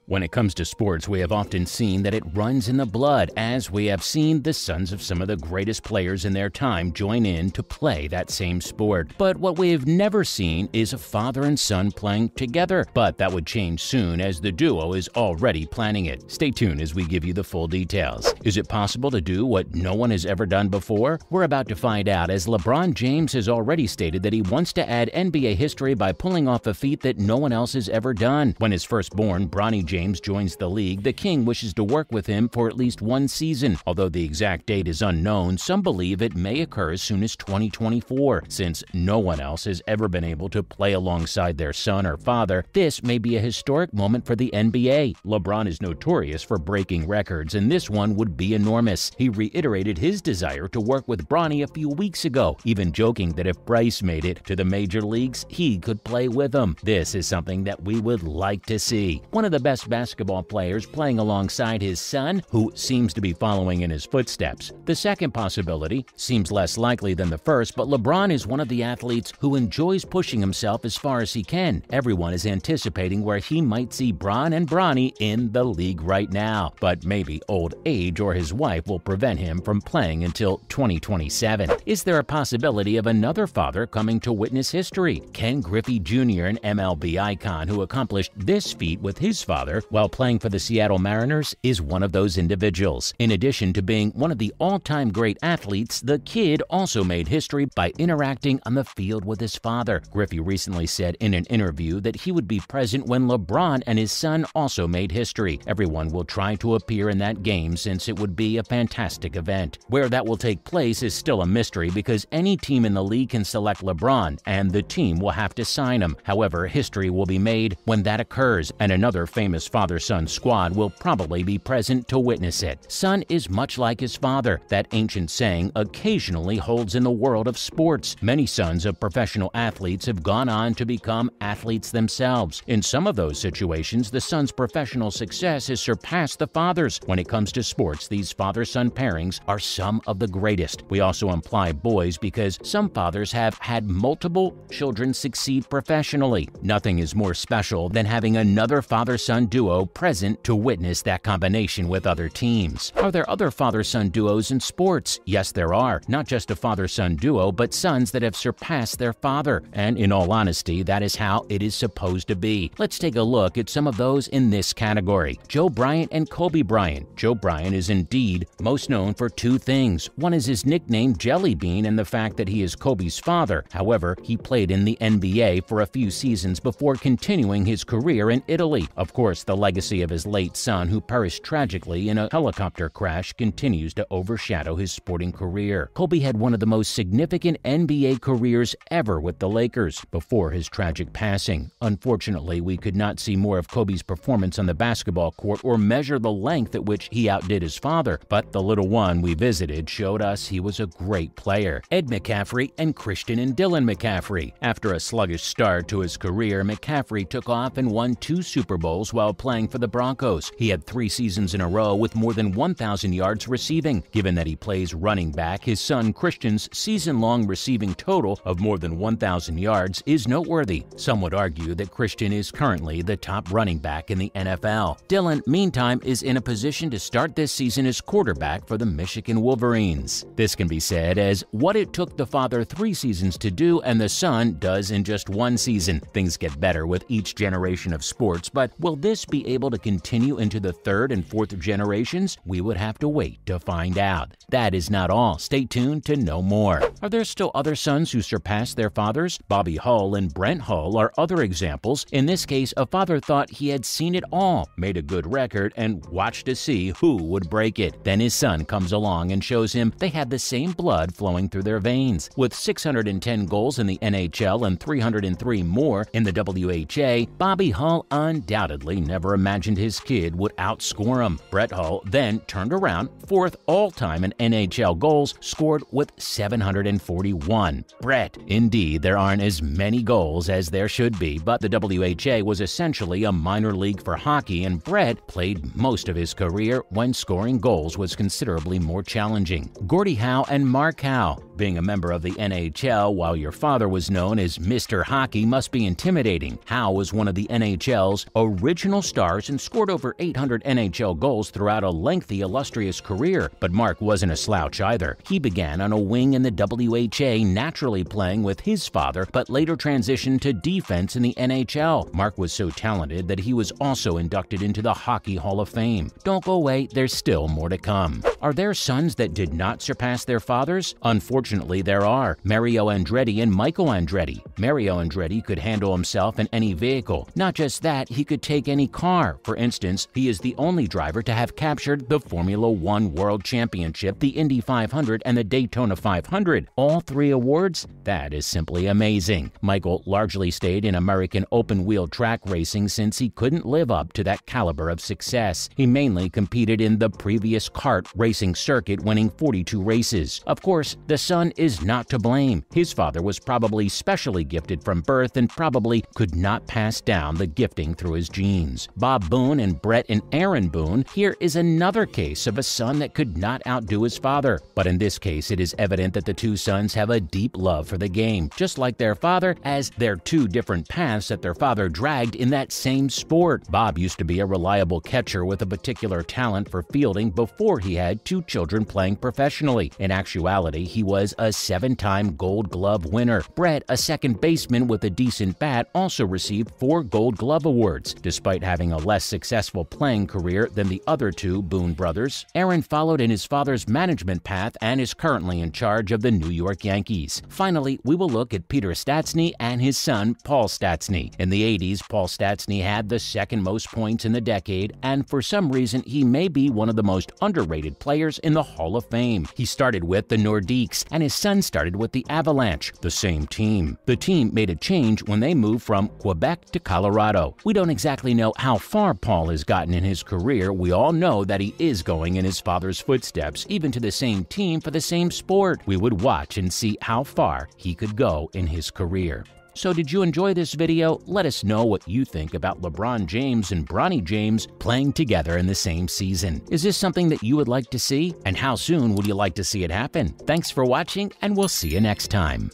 When it comes to sports, we have often seen that it runs in the blood, as we have seen the sons of some of the greatest players in their time join in to play that same sport. But what we have never seen is a father and son playing together. But that would change soon, as the duo is already planning it. Stay tuned as we give you the full details. Is it possible to do what no one has ever done before? We're about to find out, as LeBron James has already stated that he wants to add NBA history by pulling off a feat that no one else has ever done. When his firstborn, Bronny James, joins the league, the King wishes to work with him for at least one season. Although the exact date is unknown, some believe it may occur as soon as 2024. Since no one else has ever been able to play alongside their son or father, this may be a historic moment for the NBA. LeBron is notorious for breaking records, and this one would be enormous. He reiterated his desire to work with Bronny a few weeks ago, even joking that if Bryce made it to the major leagues, he could play with him. This is something that we would like to see. One of the best basketball players playing alongside his son, who seems to be following in his footsteps. The second possibility seems less likely than the first, but LeBron is one of the athletes who enjoys pushing himself as far as he can. Everyone is anticipating where he might see Bron and Bronny in the league right now, but maybe old age or his wife will prevent him from playing until 2027. Is there a possibility of another father coming to witness history? Ken Griffey Jr., an MLB icon who accomplished this feat with his father while playing for the Seattle Mariners, is one of those individuals. In addition to being one of the all-time great athletes, the kid also made history by interacting on the field with his father. Griffey recently said in an interview that he would be present when LeBron and his son also made history. Everyone will try to appear in that game since it would be a fantastic event. Where that will take place is still a mystery, because any team in the league can select LeBron and the team will have to sign him. However, history will be made when that occurs, and another famous father-son squad will probably be present to witness it. Son is much like his father. That ancient saying occasionally holds in the world of sports. Many sons of professional athletes have gone on to become athletes themselves. In some of those situations, the son's professional success has surpassed the father's. When it comes to sports, these father-son pairings are some of the greatest. We also imply boys because some fathers have had multiple children succeed professionally. Nothing is more special than having another father-son duo present to witness that combination with other teams. Are there other father-son duos in sports? Yes, there are. Not just a father-son duo, but sons that have surpassed their father. And in all honesty, that is how it is supposed to be. Let's take a look at some of those in this category. Joe Bryant and Kobe Bryant. Joe Bryant is indeed most known for two things. One is his nickname Jelly Bean and the fact that he is Kobe's father. However, he played in the NBA for a few seasons before continuing his career in Italy. Of course, the legacy of his late son, who perished tragically in a helicopter crash, continues to overshadow his sporting career. Kobe had one of the most significant NBA careers ever with the Lakers before his tragic passing. Unfortunately, we could not see more of Kobe's performance on the basketball court or measure the length at which he outdid his father, but the little one we visited showed us he was a great player. Ed McCaffrey and Christian and Dylan McCaffrey. After a sluggish start to his career, McCaffrey took off and won 2 Super Bowls while playing for the Broncos. He had 3 seasons in a row with more than 1,000 yards receiving. Given that he plays running back, his son Christian's season-long receiving total of more than 1,000 yards is noteworthy. Some would argue that Christian is currently the top running back in the NFL. Dylan, meantime, is in a position to start this season as quarterback for the Michigan Wolverines. This can be said as what it took the father 3 seasons to do and the son does in just 1 season. Things get better with each generation of sports, but will this be able to continue into the 3rd and 4th generations? We would have to wait to find out. That is not all. Stay tuned to know more. Are there still other sons who surpass their fathers? Bobby Hull and Brent Hull are other examples. In this case, a father thought he had seen it all, made a good record, and watched to see who would break it. Then his son comes along and shows him they had the same blood flowing through their veins. With 610 goals in the NHL and 303 more in the WHA, Bobby Hull undoubtedly never imagined his kid would outscore him. Brett Hull then turned around, 4th all-time in NHL goals, scored with 741. Brett, indeed, there aren't as many goals as there should be, but the WHA was essentially a minor league for hockey, and Brett played most of his career when scoring goals was considerably more challenging. Gordie Howe and Mark Howe. Being a member of the NHL while your father was known as Mr. Hockey must be intimidating. Hal was one of the NHL's original stars and scored over 800 NHL goals throughout a lengthy, illustrious career. But Mark wasn't a slouch either. He began on a wing in the WHA, naturally playing with his father, but later transitioned to defense in the NHL. Mark was so talented that he was also inducted into the Hockey Hall of Fame. Don't go away, there's still more to come. Are there sons that did not surpass their fathers? Unfortunately, there are. Mario Andretti and Michael Andretti. Mario Andretti could handle himself in any vehicle. Not just that, he could take any car. For instance, he is the only driver to have captured the Formula One World Championship, the Indy 500, and the Daytona 500. All three awards? That is simply amazing. Michael largely stayed in American open-wheel track racing since he couldn't live up to that caliber of success. He mainly competed in the previous kart racing circuit, winning 42 races. Of course, the son is not to blame. His father was probably specially gifted from birth and probably could not pass down the gifting through his genes. Bob Boone and Brett and Aaron Boone. Here is another case of a son that could not outdo his father. But in this case, it is evident that the two sons have a deep love for the game, just like their father, as they're two different paths that their father dragged in that same sport. Bob used to be a reliable catcher with a particular talent for fielding before he had two children playing professionally. In actuality, he was a 7-time Gold Glove winner. Brett, a second baseman with a decent bat, also received 4 Gold Glove awards, despite having a less successful playing career than the other two Boone brothers. Aaron followed in his father's management path and is currently in charge of the New York Yankees. Finally, we will look at Peter Stastny and his son, Paul Stastny. In the 80s, Paul Stastny had the second most points in the decade, and for some reason, he may be one of the most underrated players in the Hall of Fame. He started with the Nordiques, and his son started with the Avalanche, the same team. The team made a change when they moved from Quebec to Colorado. We don't exactly know how far Paul has gotten in his career. We all know that he is going in his father's footsteps, even to the same team for the same sport. We would watch and see how far he could go in his career. So did you enjoy this video? Let us know what you think about LeBron James and Bronny James playing together in the same season. Is this something that you would like to see? And how soon would you like to see it happen? Thanks for watching, and we'll see you next time.